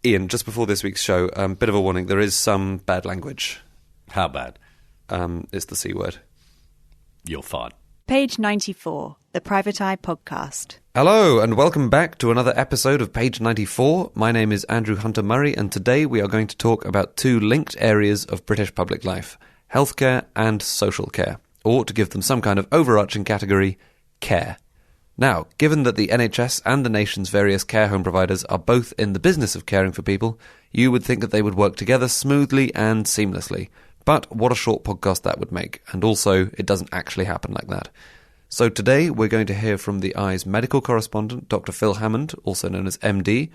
Ian, just before this week's show, bit of a warning, there is some bad language. How bad? It's the C word. You're fine. Page 94, the Private Eye Podcast. Hello, and welcome back to another episode of Page 94. My name is Andrew Hunter-Murray, and today we are going to talk about two linked areas of British public life, healthcare and social care, or to give them some kind of overarching category, care. Now, given that the NHS and the nation's various care home providers are both in the business of caring for people, you would think that they would work together smoothly and seamlessly. But what a short podcast that would make, and also it doesn't actually happen like that. So today we're going to hear from the Eye's medical correspondent, Dr. Phil Hammond, also known as MD,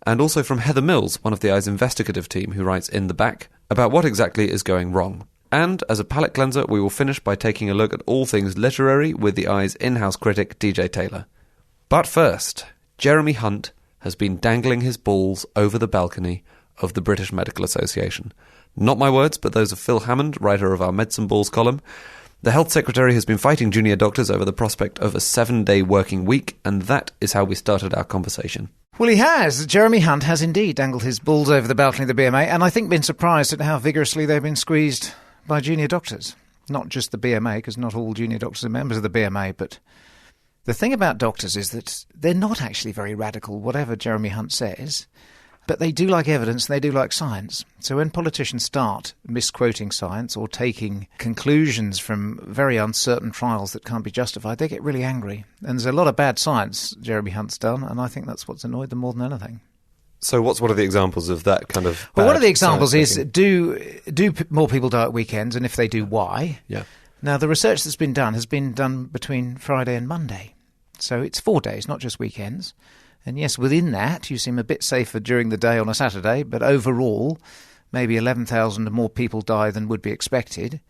and also from Heather Mills, one of the Eye's investigative team who writes in the back, about what exactly is going wrong. And as a palate cleanser, we will finish by taking a look at all things literary with the Eye's in-house critic, DJ Taylor. But first, Jeremy Hunt has been dangling his balls over the balcony of the British Medical Association. Not my words, but those of Phil Hammond, writer of our Medicine Balls column. The Health Secretary has been fighting junior doctors over the prospect of a 7-day working week, and that is how we started our conversation. Well, he has. Jeremy Hunt has indeed dangled his balls over the balcony of the BMA, and I think been surprised at how vigorously they've been squeezed by junior doctors. Not just the BMA, because not all junior doctors are members of the BMA, but the thing about doctors is that they're not actually very radical, whatever Jeremy Hunt says, but they do like evidence and they do like science. So when politicians start misquoting science or taking conclusions from very uncertain trials that can't be justified, they get really angry. And there's a lot of bad science Jeremy Hunt's done, and I think that's what's annoyed them more than anything. So what's one of the examples of that kind of Well, one of the examples is do more people die at weekends, and if they do, why? Yeah. Now, the research that's been done has been done between Friday and Monday. So it's 4 days, not just weekends. And yes, within that, you seem a bit safer during the day on a Saturday, but overall, maybe 11,000 more people die than would be expected.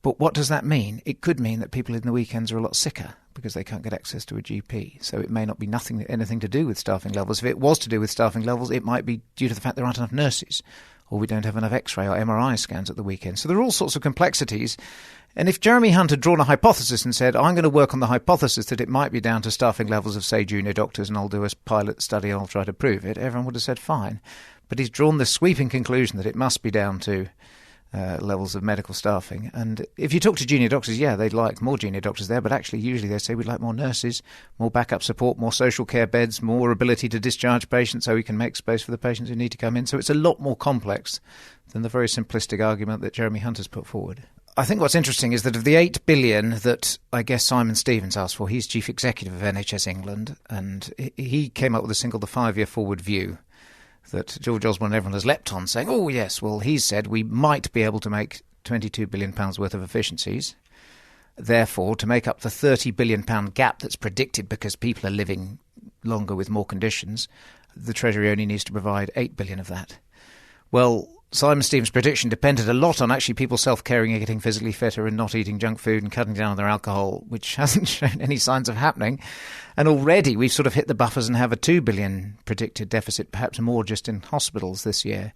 But what does that mean? It could mean that people in the weekends are a lot sicker because they can't get access to a GP. So it may not be anything to do with staffing levels. If it was to do with staffing levels, it might be due to the fact there aren't enough nurses, or we don't have enough X-ray or MRI scans at the weekend. So there are all sorts of complexities. And if Jeremy Hunt had drawn a hypothesis and said, I'm going to work on the hypothesis that it might be down to staffing levels of, say, junior doctors, and I'll do a pilot study and I'll try to prove it, everyone would have said fine. But he's drawn this sweeping conclusion that it must be down to levels of medical staffing. And if you talk to junior doctors, yeah, they'd like more junior doctors there, but actually usually they say we'd like more nurses, more backup support, more social care beds, more ability to discharge patients so we can make space for the patients who need to come in. So it's a lot more complex than the very simplistic argument that Jeremy Hunt has put forward. I think what's interesting is that of the $8 billion that I guess Simon Stevens asked for, he's chief executive of NHS England, and he came up with a single, the 5-year forward view that George Osborne and everyone has leapt on, saying, oh, yes, well, he's said we might be able to make £22 billion worth of efficiencies. Therefore, to make up the £30 billion gap that's predicted because people are living longer with more conditions, the Treasury only needs to provide $8 billion of that. Well, Simon Stevens' prediction depended a lot on actually people self-caring and getting physically fitter and not eating junk food and cutting down on their alcohol, which hasn't shown any signs of happening. And already we've sort of hit the buffers and have a $2 billion predicted deficit, perhaps more just in hospitals this year.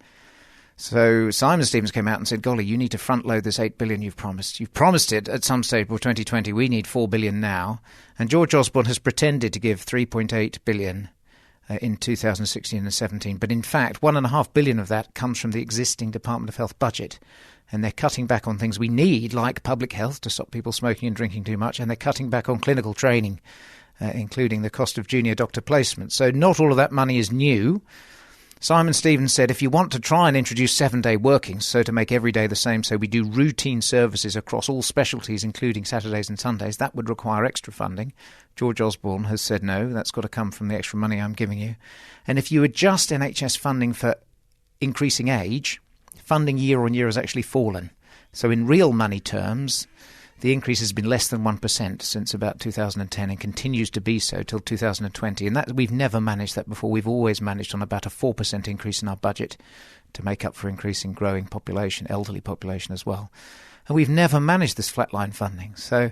So Simon Stevens came out and said, golly, you need to front-load this $8 billion you've promised. You've promised it at some stage for 2020. We need $4 billion now. And George Osborne has pretended to give $3.8 billion in 2016 and 17. But in fact, $1.5 billion of that comes from the existing Department of Health budget. And they're cutting back on things we need, like public health, to stop people smoking and drinking too much. And they're cutting back on clinical training, including the cost of junior doctor placement. So not all of that money is new. Simon Stevens said, if you want to try and introduce 7-day working, so to make every day the same, so we do routine services across all specialties, including Saturdays and Sundays, that would require extra funding. George Osborne has said no, that's got to come from the extra money I'm giving you. And if you adjust NHS funding for increasing age, funding year on year has actually fallen. So in real money terms, the increase has been less than 1% since about 2010 and continues to be so till 2020. And that we've never managed that before. We've always managed on about a 4% increase in our budget to make up for increasing growing population, elderly population as well. And we've never managed this flatline funding. So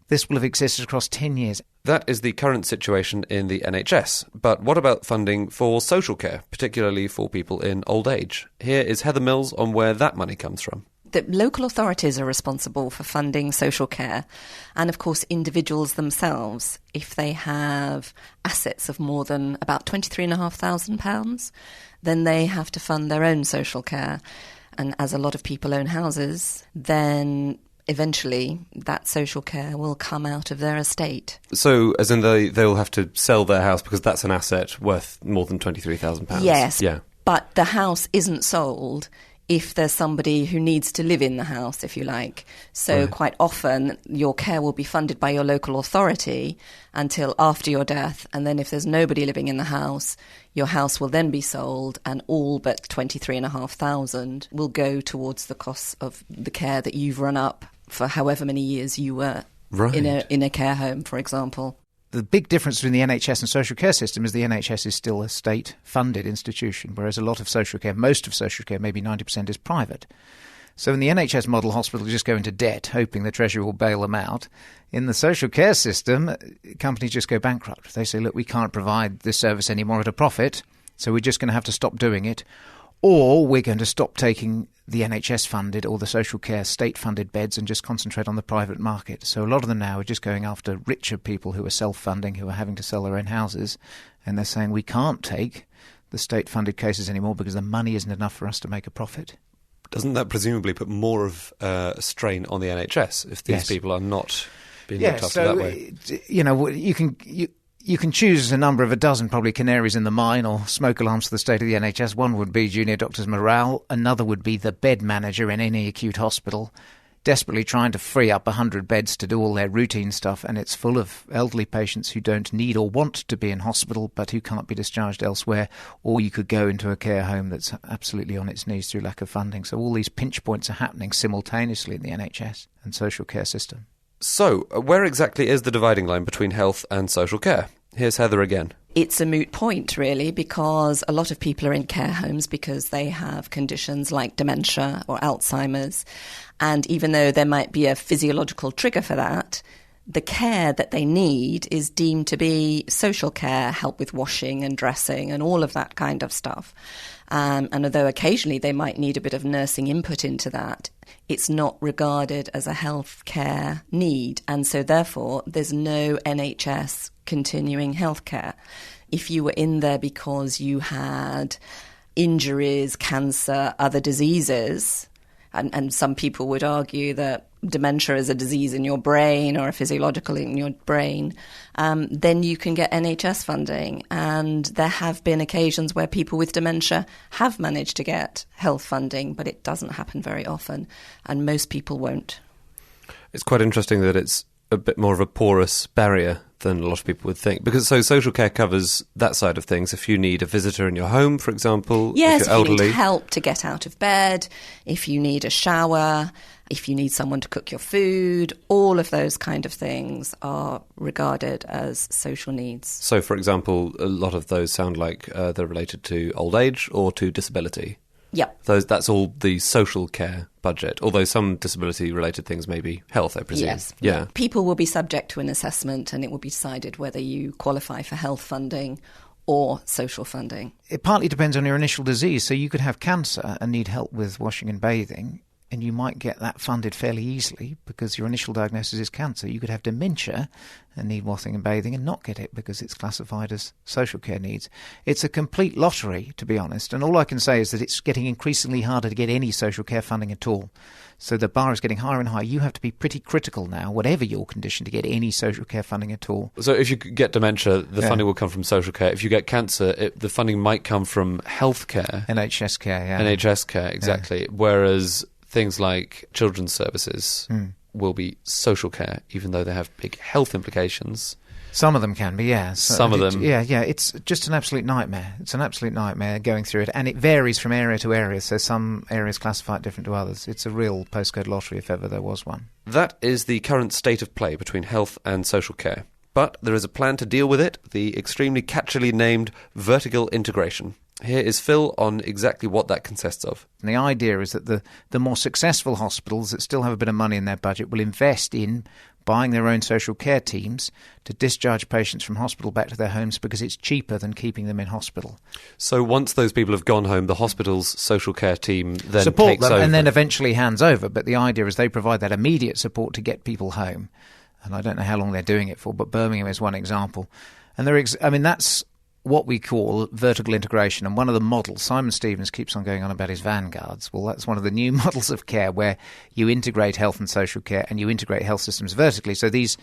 this will have existed across 10 years. That is the current situation in the NHS. But what about funding for social care, particularly for people in old age? Here is Heather Mills on where that money comes from. The local authorities are responsible for funding social care, and of course individuals themselves, if they have assets of more than about £23,500, then they have to fund their own social care. And as a lot of people own houses, then eventually that social care will come out of their estate. So, as in they'll have to sell their house because that's an asset worth more than £23,000? Yes, Yeah. But the house isn't sold if there's somebody who needs to live in the house, if you like. So quite often your care will be funded by your local authority until after your death, and then if there's nobody living in the house, your house will then be sold, and all but £23,500 will go towards the costs of the care that you've run up for however many years you were in a care home, for example. The big difference between the NHS and social care system is the NHS is still a state-funded institution, whereas a lot of social care, most of social care, maybe 90%, is private. So in the NHS model, hospitals just go into debt, hoping the Treasury will bail them out. In the social care system, companies just go bankrupt. They say, look, we can't provide this service anymore at a profit, so we're just going to have to stop doing it. Or we're going to stop taking the NHS-funded or the social care state-funded beds and just concentrate on the private market. So a lot of them now are just going after richer people who are self-funding, who are having to sell their own houses, and they're saying we can't take the state-funded cases anymore because the money isn't enough for us to make a profit. Doesn't that presumably put more of a strain on the NHS if these people are not being looked after that way? You know, you can choose a dozen probably canaries in the mine or smoke alarms for the state of the NHS. One would be junior doctors' morale. Another would be the bed manager in any acute hospital, desperately trying to free up 100 beds to do all their routine stuff, and it's full of elderly patients who don't need or want to be in hospital but who can't be discharged elsewhere. Or you could go into a care home that's absolutely on its knees through lack of funding. So all these pinch points are happening simultaneously in the NHS and social care system. So, where exactly is the dividing line between health and social care? Here's Heather again. It's a moot point, really, because a lot of people are in care homes because they have conditions like dementia or Alzheimer's. And even though there might be a physiological trigger for that, the care that they need is deemed to be social care, help with washing and dressing and all of that kind of stuff. And although occasionally they might need a bit of nursing input into that, it's not regarded as a health care need. And so therefore, there's no NHS continuing health care. If you were in there because you had injuries, cancer, other diseases, and some people would argue that dementia is a disease in your brain or a physiological in your brain, then you can get NHS funding. And there have been occasions where people with dementia have managed to get health funding, but it doesn't happen very often, and most people won't. It's quite interesting that it's a bit more of a porous barrier than a lot of people would think. Because social care covers that side of things. If you need a visitor in your home, for example, yes, if you're elderly. If you need help to get out of bed, if you need a shower, if you need someone to cook your food, all of those kind of things are regarded as social needs. So, for example, a lot of those sound like they're related to old age or to disability. Yep. That's all the social care budget, although some disability-related things may be health, I presume. Yes. Yeah. People will be subject to an assessment and it will be decided whether you qualify for health funding or social funding. It partly depends on your initial disease. So you could have cancer and need help with washing and bathing, and you might get that funded fairly easily because your initial diagnosis is cancer. You could have dementia and need washing and bathing and not get it because it's classified as social care needs. It's a complete lottery, to be honest, and all I can say is that it's getting increasingly harder to get any social care funding at all. So the bar is getting higher and higher. You have to be pretty critical now, whatever your condition, to get any social care funding at all. So if you get dementia, the funding will come from social care. If you get cancer, the funding might come from health care. NHS care, yeah. NHS care, exactly. Yeah. Whereas things like children's services will be social care, even though they have big health implications. Some of them can be, yeah. Some of them. Yeah, it's just an absolute nightmare. It's an absolute nightmare going through it, and it varies from area to area, so some areas classify it different to others. It's a real postcode lottery if ever there was one. That is the current state of play between health and social care. But there is a plan to deal with it, the extremely catchily named vertical integration. Here is Phil on exactly what that consists of. And the idea is that the more successful hospitals that still have a bit of money in their budget will invest in buying their own social care teams to discharge patients from hospital back to their homes because it's cheaper than keeping them in hospital. So once those people have gone home, the hospital's social care team then support takes them over. And then eventually hands over. But the idea is they provide that immediate support to get people home. And I don't know how long they're doing it for, but Birmingham is one example. And that's what we call vertical integration. And one of the models, Simon Stevens keeps on going on about his vanguards. Well, that's one of the new models of care where you integrate health and social care and you integrate health systems vertically. So these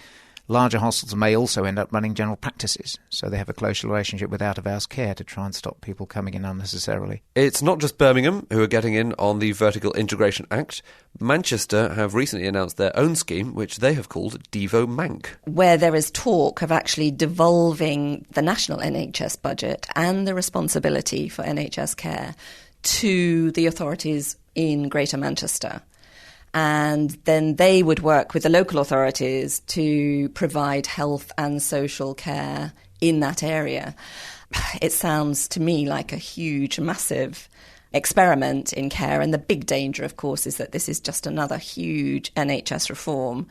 larger hospitals may also end up running general practices, so they have a close relationship with out-of-hours care to try and stop people coming in unnecessarily. It's not just Birmingham who are getting in on the Vertical Integration Act. Manchester have recently announced their own scheme, which they have called Devo Manc. Where there is talk of actually devolving the national NHS budget and the responsibility for NHS care to the authorities in Greater Manchester. And then they would work with the local authorities to provide health and social care in that area. It sounds to me like a huge, massive experiment in care. And the big danger, of course, is that this is just another huge NHS reform.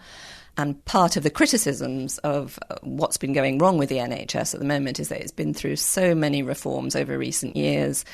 And part of the criticisms of what's been going wrong with the NHS at the moment is that it's been through so many reforms over recent years,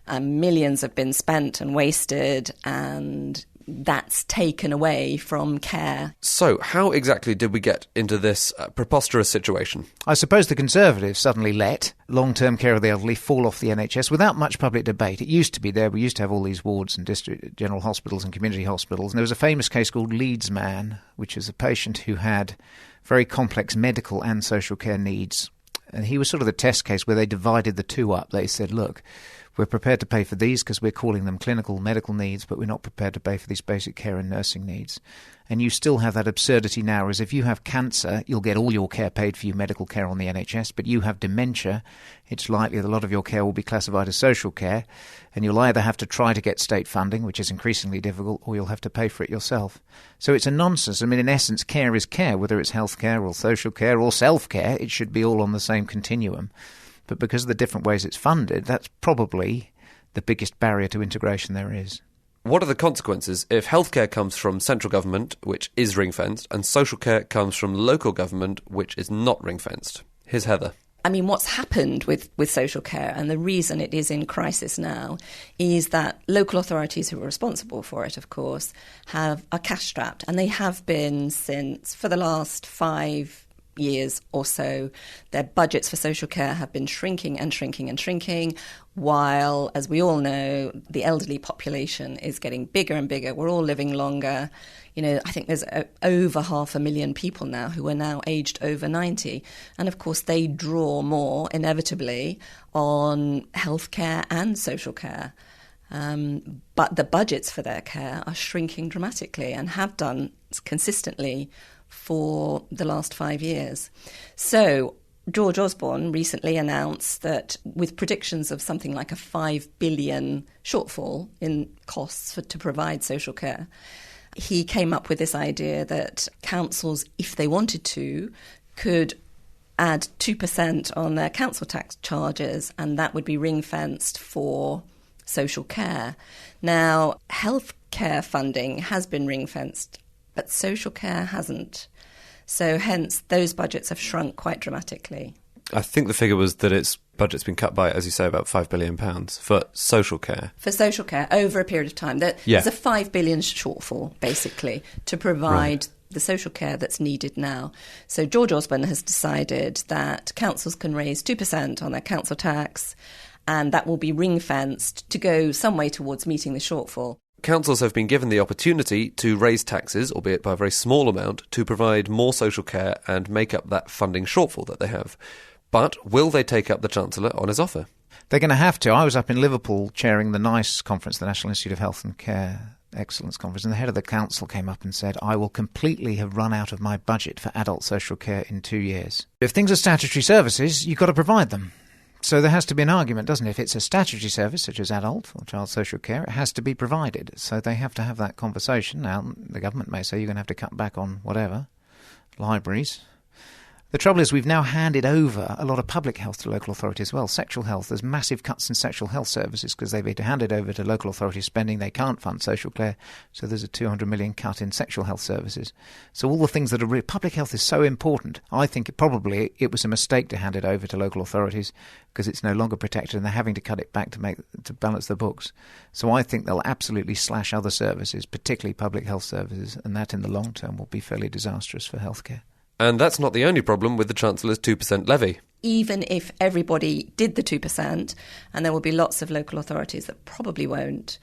and millions have been spent and wasted, and that's taken away from care. So, how exactly did we get into this preposterous situation? I suppose the Conservatives suddenly let long-term care of the elderly fall off the NHS without much public debate. It used to be there. We used to have all these wards and district general hospitals and community hospitals. And there was a famous case called Leeds Man, which is a patient who had very complex medical and social care needs. And he was sort of the test case where they divided the two up. They said, look, we're prepared to pay for these because we're calling them clinical medical needs, but we're not prepared to pay for these basic care and nursing needs. And you still have that absurdity now, as if you have cancer, you'll get all your care paid for you, medical care on the NHS, but you have dementia, it's likely that a lot of your care will be classified as social care, and you'll either have to try to get state funding, which is increasingly difficult, or you'll have to pay for it yourself. So it's a nonsense. I mean, in essence, care is care, whether it's health care or social care or self-care, it should be all on the same continuum. But because of the different ways it's funded, that's probably the biggest barrier to integration there is. What are the consequences if healthcare comes from central government, which is ring-fenced, and social care comes from local government, which is not ring-fenced? Here's Heather. I mean, what's happened with social care, and the reason it is in crisis now, is that local authorities who are responsible for it, of course, are cash-strapped, and they have been for the last 5 years or so. Their budgets for social care have been shrinking and shrinking and shrinking, while, as we all know, the elderly population is getting bigger and bigger. We're all living longer. You know, I think there's over 500,000 people now who are now aged over 90. And of course, they draw more, inevitably, on healthcare and social care. But the budgets for their care are shrinking dramatically and have done consistently for the last 5 years. So George Osborne recently announced that with predictions of something like a 5 billion shortfall in costs to provide social care, he came up with this idea that councils, if they wanted to, could add 2% on their council tax charges, and that would be ring-fenced for social care. Now, healthcare funding has been ring-fenced, but social care hasn't. So hence, those budgets have shrunk quite dramatically. I think the figure was that its budget's been cut by, as you say, about £5 billion for social care. For social care, over a period of time. There's a 5 billion shortfall, basically, to provide the social care that's needed now. So George Osborne has decided that councils can raise 2% on their council tax, and that will be ring-fenced to go some way towards meeting the shortfall. Councils have been given the opportunity to raise taxes, albeit by a very small amount, to provide more social care and make up that funding shortfall that they have. But will they take up the Chancellor on his offer? They're going to have to. I was up in Liverpool chairing the NICE conference, the National Institute of Health and Care Excellence Conference, and the head of the council came up and said, I will completely have run out of my budget for adult social care in 2 years. If things are statutory services, you've got to provide them. So there has to be an argument, doesn't it? If it's a statutory service, such as adult or child social care, it has to be provided. So they have to have that conversation. Now, the government may say you're going to have to cut back on whatever, libraries. The trouble is we've now handed over a lot of public health to local authorities as well. Sexual health, there's massive cuts in sexual health services because they've been handed over to local authorities spending. They can't fund social care, so there's a 200 million cut in sexual health services. So all the things that are public health is so important. I think it was a mistake to hand it over to local authorities because it's no longer protected and they're having to cut it back to balance the books. So I think they'll absolutely slash other services, particularly public health services, and that in the long term will be fairly disastrous for healthcare. And that's not the only problem with the Chancellor's 2% levy. even if everybody did the 2%, and there will be lots of local authorities that probably won't,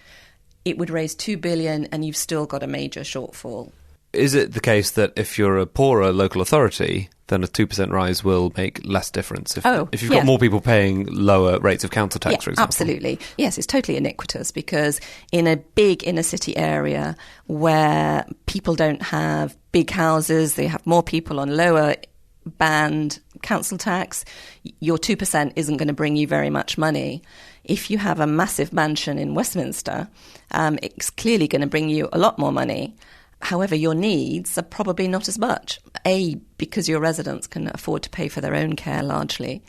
it would raise $2 billion and you've still got a major shortfall. Is it the case that if you're a poorer local authority, then a 2% rise will make less difference? If you've got more people paying lower rates of council tax, for example? Absolutely. Yes, it's totally iniquitous, because in a big inner city area where people don't have big houses, they have more people on lower band council tax, your 2% isn't going to bring you very much money. If you have a massive mansion in Westminster, it's clearly going to bring you a lot more money. However, your needs are probably not as much. A, because your residents can afford to pay for their own care largely,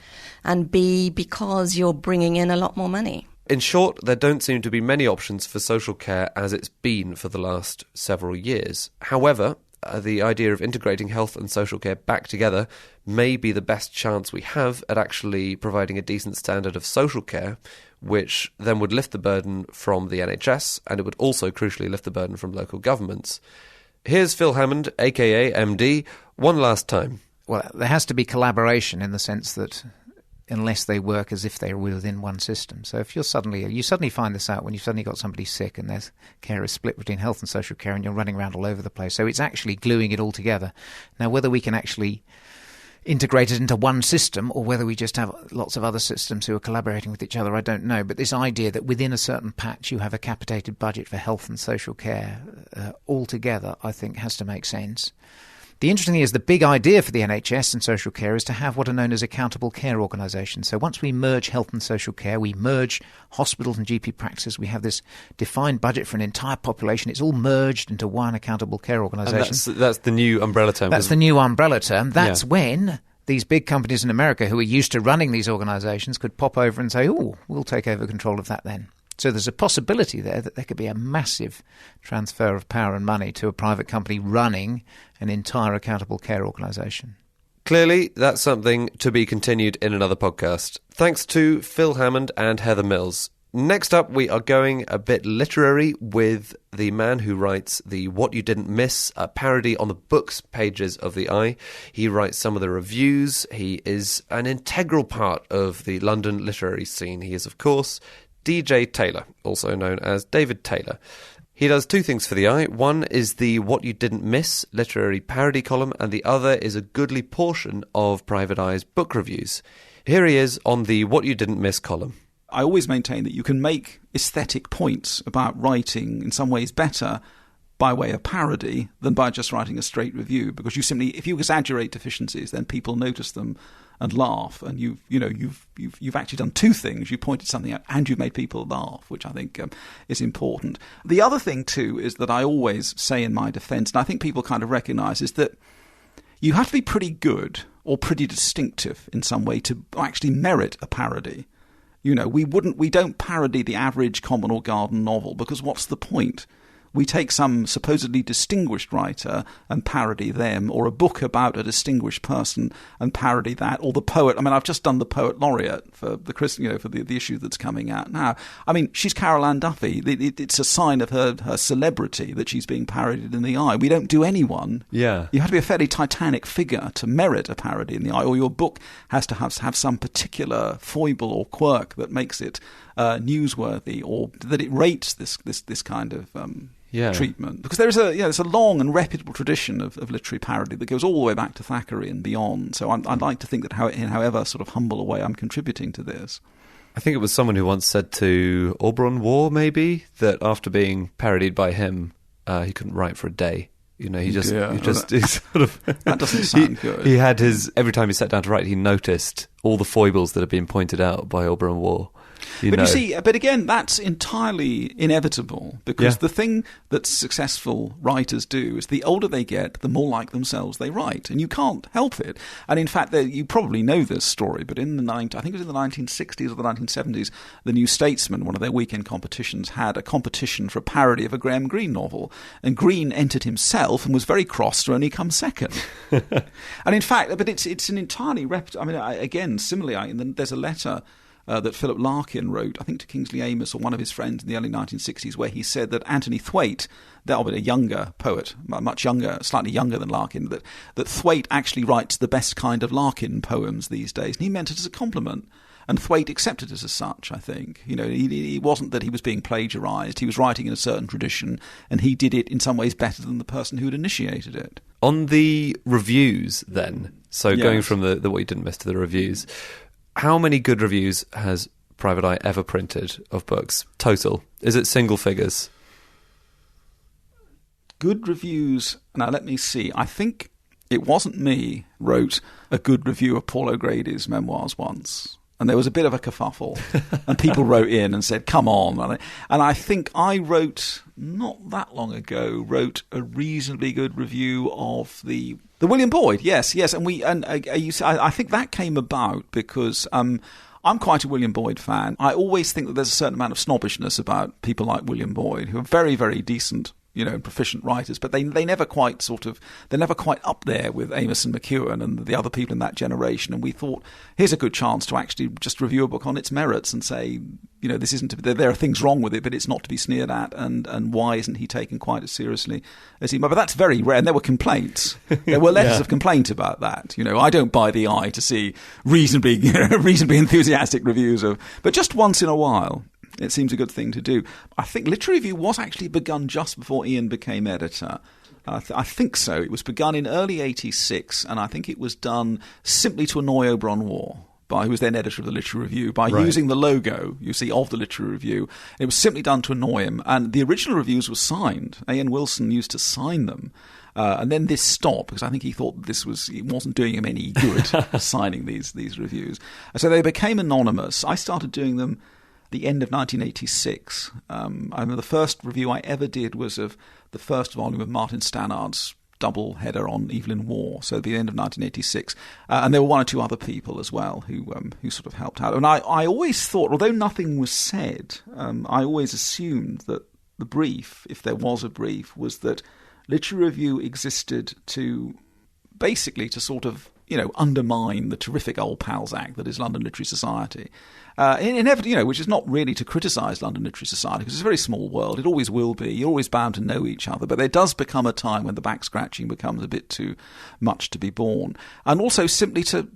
and B, because you're bringing in a lot more money. In short, there don't seem to be many options for social care as it's been for the last several years. However, the idea of integrating health and social care back together may be the best chance we have at actually providing a decent standard of social care, which then would lift the burden from the NHS, and it would also crucially lift the burden from local governments. Here's Phil Hammond, aka MD, one last time. Well, there has to be collaboration in the sense that unless they work as if they were within one system. So if you suddenly find this out when you've suddenly got somebody sick and their care is split between health and social care and you're running around all over the place. So it's actually gluing it all together. Now, whether we can actually integrate it into one system or whether we just have lots of other systems who are collaborating with each other, I don't know. But this idea that within a certain patch you have a capitated budget for health and social care altogether, I think has to make sense. The interesting thing is the big idea for the NHS and social care is to have what are known as accountable care organisations. So once we merge health and social care, we merge hospitals and GP practices, we have this defined budget for an entire population. It's all merged into one accountable care organisation. And that's the new umbrella term. That's the new umbrella term. That's when these big companies in America who are used to running these organisations could pop over and say, oh, we'll take over control of that then. So there's a possibility there that there could be a massive transfer of power and money to a private company running an entire accountable care organisation. Clearly, that's something to be continued in another podcast. Thanks to Phil Hammond and Heather Mills. Next up, we are going a bit literary with the man who writes the What You Didn't Miss, a parody on the books pages of The Eye. He writes some of the reviews. He is an integral part of the London literary scene. He is, of course, DJ Taylor, also known as David Taylor. He does two things for The Eye. One is the What You Didn't Miss literary parody column, and the other is a goodly portion of Private Eye's book reviews. Here he is on the What You Didn't Miss column. I always maintain that you can make aesthetic points about writing in some ways better by way of parody than by just writing a straight review, because you simply, if you exaggerate deficiencies, then people notice them and laugh, and you've actually done two things. You pointed something out and you've made people laugh, which I think is important. The other thing too is that I always say in my defence, and I think people kind of recognise, is that you have to be pretty good or pretty distinctive in some way to actually merit a parody. You know, we don't parody the average common or garden novel, because what's the point? We take some supposedly distinguished writer and parody them, or a book about a distinguished person and parody that, or the poet. I mean, I've just done the Poet Laureate for the issue that's coming out now. I mean, she's Carol Ann Duffy. It's a sign of her celebrity that she's being parodied in The Eye. We don't do anyone. Yeah. You have to be a fairly titanic figure to merit a parody in The Eye, or your book has to have some particular foible or quirk that makes it newsworthy, or that it rates this kind of treatment. Because there's a long and reputable tradition of literary parody that goes all the way back to Thackeray and beyond. So I'd like to think that in however sort of humble a way I'm contributing to this. I think it was someone who once said to Auberon Waugh, maybe, that after being parodied by him, he couldn't write for a day. You know, he sort of that doesn't sound good. He had every time he sat down to write, he noticed all the foibles that had been pointed out by Auberon Waugh. You see, but again, that's entirely inevitable, because the thing that successful writers do is the older they get, the more like themselves they write, and you can't help it. And in fact, you probably know this story, but I think it was in the 1960s or the 1970s, the New Statesman, one of their weekend competitions, had a competition for a parody of a Graham Greene novel, and Greene entered himself and was very cross to only come second. And in fact, but it's an entirely reputable. I mean, again, similarly, there's a letter that Philip Larkin wrote, I think to Kingsley Amis or one of his friends in the early 1960s, where he said that Anthony Thwaite, a younger poet, much younger, slightly younger than Larkin, that Thwaite actually writes the best kind of Larkin poems these days. And he meant it as a compliment. And Thwaite accepted it as such, I think. It wasn't that he was being plagiarised. He was writing in a certain tradition, and he did it in some ways better than the person who had initiated it. On the reviews, then, so going from the what you didn't miss to the reviews, how many good reviews has Private Eye ever printed of books? Total. Is it single figures? Good reviews. Now, let me see. I think it wasn't me wrote a good review of Paul O'Grady's memoirs once. And there was a bit of a kerfuffle. And people wrote in and said, come on. And I think I wrote, not that long ago, a reasonably good review of the William Boyd. Yes. And I think that came about because I'm quite a William Boyd fan. I always think that there's a certain amount of snobbishness about people like William Boyd, who are very, very decent, proficient writers, but they never quite they're never quite up there with Amos and McEwan and the other people in that generation. And we thought, here's a good chance to actually just review a book on its merits and say, this isn't there are things wrong with it, but it's not to be sneered at, and why isn't he taken quite as seriously as he might? But that's very rare, and there were complaints. There were letters of complaint about that. I don't buy the Eye to see reasonably enthusiastic reviews of, but just once in a while. It seems a good thing to do. I think Literary Review was actually begun just before Ian became editor. I think so. It was begun in early 86, and I think it was done simply to annoy Oberon Waugh, who was then editor of the Literary Review, by using the logo, of the Literary Review. It was simply done to annoy him. And the original reviews were signed. A.N. Wilson used to sign them. And then this stopped because I think he thought it wasn't doing him any good signing these reviews. So they became anonymous. I started doing them the end of 1986. I remember the first review I ever did was of the first volume of Martin Stannard's double header on Evelyn Waugh, so at the end of 1986. And there were one or two other people as well who sort of helped out. And I always thought, although nothing was said, I always assumed that the brief, if there was a brief, was that Literary Review existed to sort of undermine the terrific old pals act that is London Literary Society. Which is not really to criticise London Literary Society, because it's a very small world. It always will be. You're always bound to know each other. But there does become a time when the back-scratching becomes a bit too much to be borne. And also simply to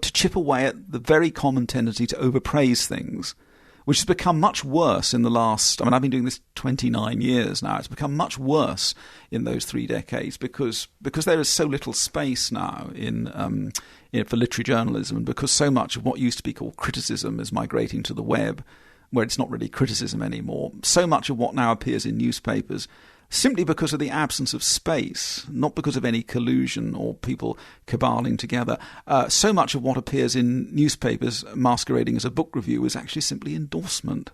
chip away at the very common tendency to overpraise things, which has become much worse in the last... I've been doing this 29 years now. It's become much worse in those 3 decades because there is so little space now for literary journalism, and because so much of what used to be called criticism is migrating to the web, where it's not really criticism anymore. So much of what now appears in newspapers, simply because of the absence of space, not because of any collusion or people caballing together. So much of what appears in newspapers masquerading as a book review is actually simply endorsement.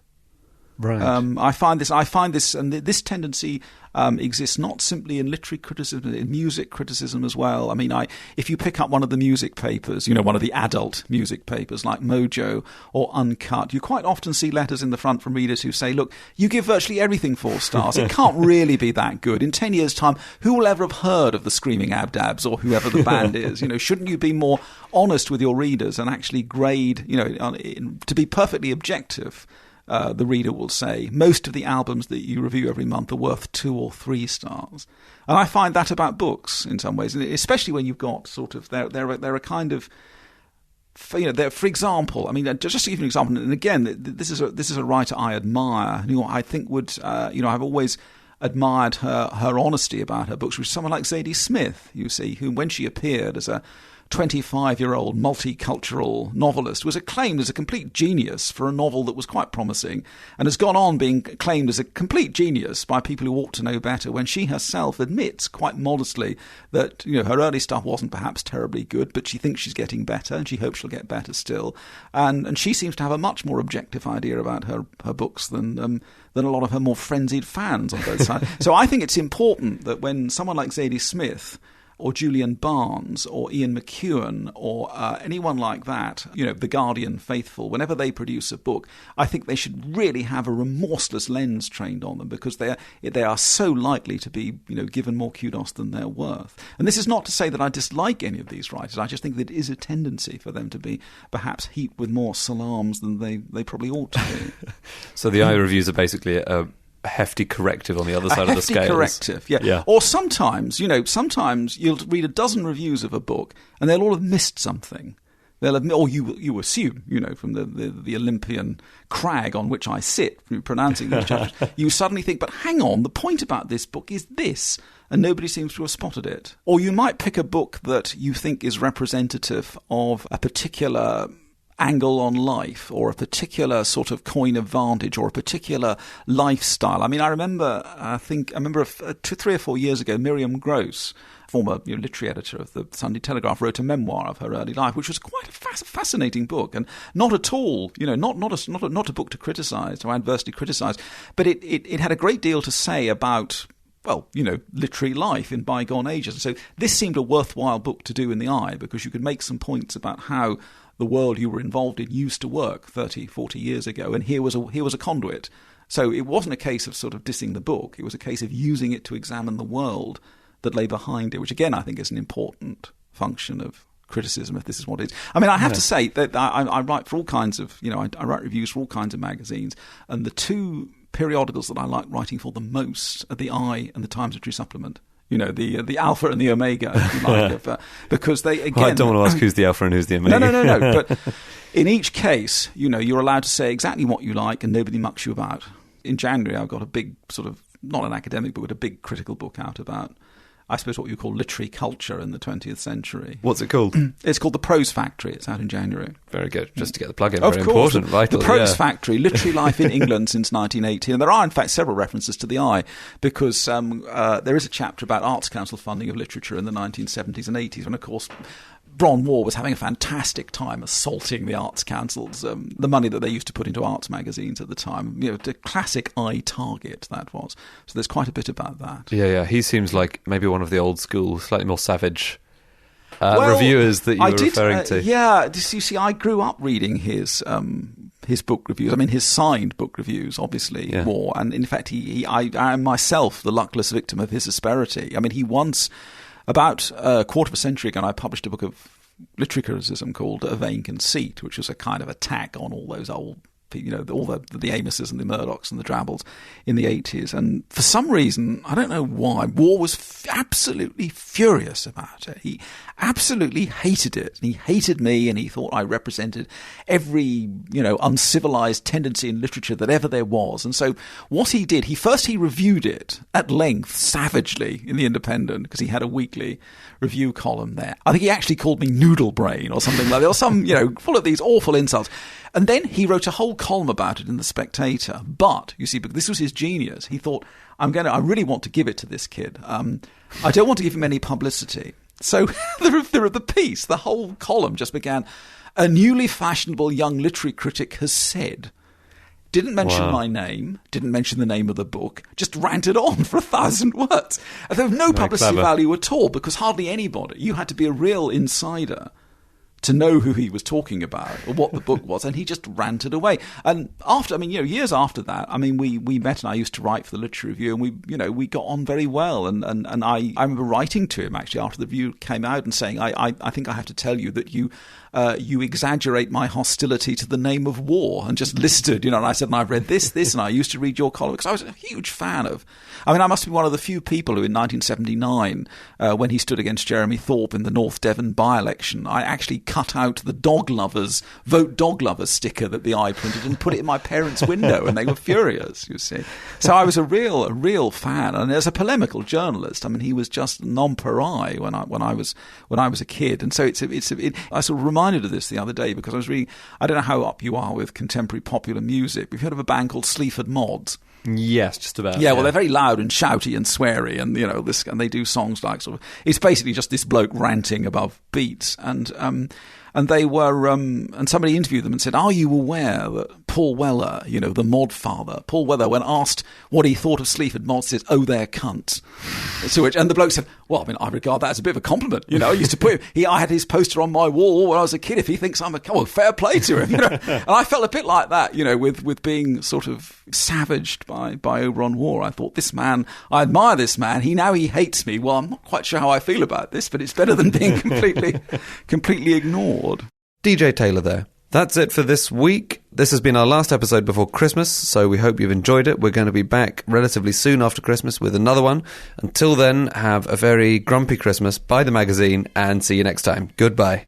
Right. I find this, and this tendency exists not simply in literary criticism, in music criticism as well. If you pick up one of the music papers, one of the adult music papers like Mojo or Uncut, you quite often see letters in the front from readers who say, look, you give virtually everything 4 stars. It can't really be that good. In 10 years' time, who will ever have heard of the Screaming Abdabs or whoever the band is? Shouldn't you be more honest with your readers and actually grade, to be perfectly objective? The reader will say, most of the albums that you review every month are worth 2 or 3 stars. And I find that about books in some ways, and especially when you've got sort of, they're a kind of, for example, just to give you an example, and again, this is a writer I admire, who I think would, I've always admired her honesty about her books, which is someone like Zadie Smith, you see, who when she appeared as a 25-year-old multicultural novelist was acclaimed as a complete genius for a novel that was quite promising, and has gone on being acclaimed as a complete genius by people who ought to know better, when she herself admits quite modestly that her early stuff wasn't perhaps terribly good, but she thinks she's getting better and she hopes she'll get better still, and she seems to have a much more objective idea about her books than a lot of her more frenzied fans on both sides. So I think it's important that when someone like Zadie Smith or Julian Barnes or Ian McEwan or anyone like that, the Guardian faithful, whenever they produce a book, I think they should really have a remorseless lens trained on them, because they are so likely to be given more kudos than they're worth. And this is not to say that I dislike any of these writers. I just think that it is a tendency for them to be perhaps heaped with more salams than they probably ought to be. So the eye reviews are basically a hefty corrective on the other side of the scales. A hefty corrective, yeah. Or sometimes you'll read a dozen reviews of a book and they'll all have missed something. They'll have, or you assume, from the Olympian crag on which I sit, pronouncing these chapters, you suddenly think, but hang on, the point about this book is this, and nobody seems to have spotted it. Or you might pick a book that you think is representative of a particular angle on life, or a particular sort of coin of vantage, or a particular lifestyle. I mean, I remember 3 or 4 years ago, Miriam Gross, former literary editor of the Sunday Telegraph, wrote a memoir of her early life, which was quite a fascinating book, and not at all, not a book to criticise or adversely criticise, but it had a great deal to say about, literary life in bygone ages. And so this seemed a worthwhile book to do in the Eye, because you could make some points about how the world you were involved in used to work 30, 40 years ago, and here was a conduit. So it wasn't a case of sort of dissing the book, it was a case of using it to examine the world that lay behind it, which again I think is an important function of criticism, if this is what it is. I mean, I have to say that I write for all kinds of, I write reviews for all kinds of magazines, and the two periodicals that I like writing for the most are the Eye and the Times Literary Supplement. The alpha and the omega, if you like, because they, again... Well, I don't want to ask who's the alpha and who's the omega. No. But in each case, you're allowed to say exactly what you like and nobody mucks you about. In January, I've got a big sort of, not an academic book, but a big critical book out about, I suppose, what you call literary culture in the 20th century. What's it called? It's called The Prose Factory. It's out in January. Very good. Just to get the plug in. Of very course. Important, vital. The Prose Factory, Literary Life in England since 1980. And there are, in fact, several references to the Eye, because there is a chapter about Arts Council funding of literature in the 1970s and 80s, when, of course, Bron War was having a fantastic time assaulting the Arts Councils, the money that they used to put into arts magazines at the time. The classic Eye target, that was. So there's quite a bit about that. Yeah. He seems like maybe one of the old school, slightly more savage reviewers that you were referring to. Yeah, you see, I grew up reading his book reviews. I mean, his signed book reviews, obviously, more. And in fact, I am myself the luckless victim of his asperity. I mean, he once... About a quarter of a century ago, I published a book of literary criticism called A Vain Conceit, which was a kind of attack on all those old, all the Amoses and the Murdochs and the Drabbles in the 80s. And for some reason, I don't know why, War was absolutely furious about it. He absolutely hated it. And he hated me, and he thought I represented every, uncivilized tendency in literature that ever there was. And so what he did, he reviewed it at length, savagely, in The Independent, because he had a weekly review column there. I think he actually called me Noodle Brain or something like that, or some, full of these awful insults. And then he wrote a whole column about it in The Spectator. But, you see, this was his genius. He thought, I really want to give it to this kid. I don't want to give him any publicity. So the piece, the whole column just began, a newly fashionable young literary critic has said. Didn't mention my name, didn't mention the name of the book, just ranted on for 1,000 words. And there was no publicity value at all, because hardly anybody, you had to be a real insider to know who he was talking about or what the book was, and he just ranted away. And years after that, we met, and I used to write for the Literary Review, and we got on very well. And I remember writing to him actually after the review came out and saying, I think I have to tell you that you exaggerate my hostility to the name of war, and just listed, and I said, and I've read this, and I used to read your column, because I was a huge fan of, I must be one of the few people who in 1979, when he stood against Jeremy Thorpe in the North Devon by-election, I actually cut out the Vote Dog Lovers sticker that the Eye printed and put it in my parents' window, and they were furious, you see. So I was a real fan, and as a polemical journalist, he was just nonpareil when I was a kid. And so I sort of reminded of this the other day, because I was reading, I don't know how up you are with contemporary popular music, but you've heard of a band called Sleaford Mods? Yes, just about. Yeah, well, they're very loud and shouty and sweary, and and they do songs like sort of, it's basically just this bloke ranting above beats, and And they were, and somebody interviewed them and said, "Are you aware that Paul Weller, the mod father, Paul Weller, when asked what he thought of Sleaford Mod, says, 'Oh, they're cunts.'" And the bloke said, "Well, I mean, I regard that as a bit of a compliment. I used to put him, I had his poster on my wall when I was a kid. If he thinks I'm fair play to him, And I felt a bit like that, with being sort of savaged by Oberon War. I thought, this man, I admire this man. He hates me. Well, I'm not quite sure how I feel about this, but it's better than being completely ignored. DJ Taylor there. That's it for this week. This has been our last episode before Christmas, so we hope you've enjoyed it. We're going to be back relatively soon after Christmas with another one. Until then, have a very grumpy Christmas, buy the magazine, and see you next time. Goodbye.